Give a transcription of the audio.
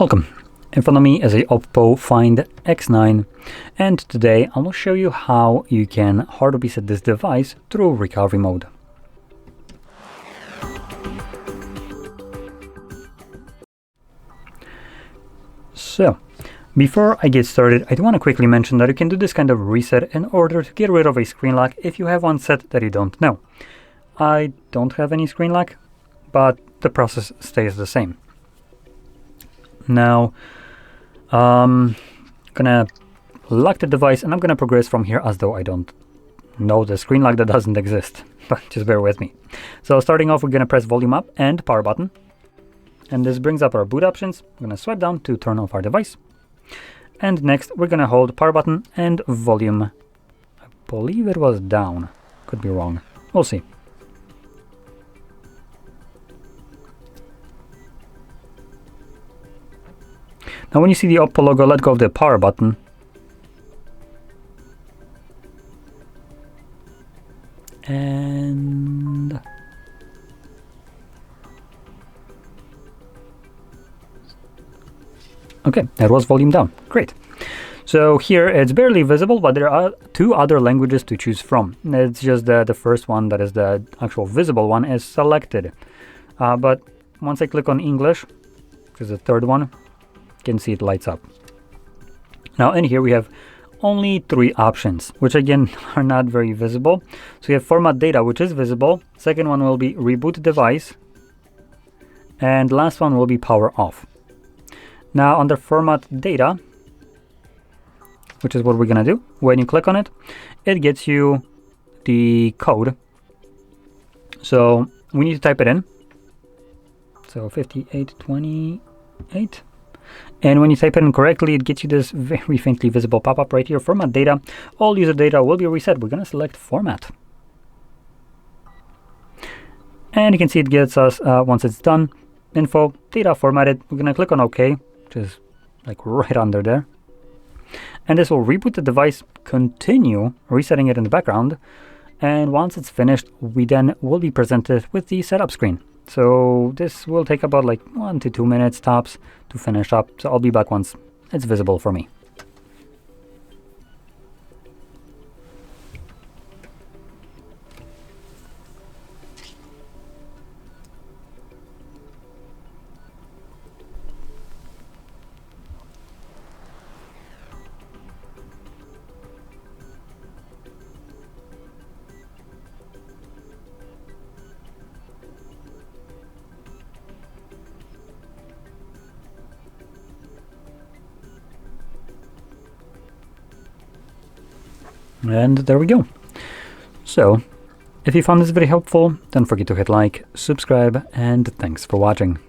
Welcome. In front of me is a OPPO Find X9, and today I will show you how you can hard reset this device through recovery mode. So, before I get started, I do want to quickly mention that you can do this kind of reset in order to get rid of a screen lock if you have one set that you don't know. I don't have any screen lock, but the process stays the same. Now, I'm gonna lock the device and I'm gonna progress from here as though I don't know the screen lock that doesn't exist, but just bear with me. So starting off, we're gonna press volume up and power button, and this brings up our boot options. I'm gonna swipe down to turn off our device, and next we're gonna hold power button and volume. I believe it was down, could be wrong, we'll see. Now when you see the OPPO logo, let go of the power button. And okay, that was volume down. Great. So here it's barely visible, but there are two other languages to choose from. It's just the first one, that is the actual visible one, is selected. But once I click on English, which is the third one, you can see it lights up. Now in here we have only three options, which again are not very visible. So we have format data, which is visible. Second one will be reboot device. And last one will be power off. Now under format data, which is what we're gonna do, when you click on it, it gets you the code. So we need to type it in. So 5828. And when you type it in correctly, it gets you this very faintly visible pop-up right here, format data. All user data will be reset. We're gonna select format. And you can see it gets us, once it's done, info, data formatted. We're gonna click on OK, which is like right under there. And this will reboot the device, continue resetting it in the background. And once it's finished, we then will be presented with the setup screen. So this will take about like 1 to 2 minutes tops to finish up. So I'll be back once it's visible for me. And there we go. So, if you found this video helpful, don't forget to hit like, subscribe, and thanks for watching.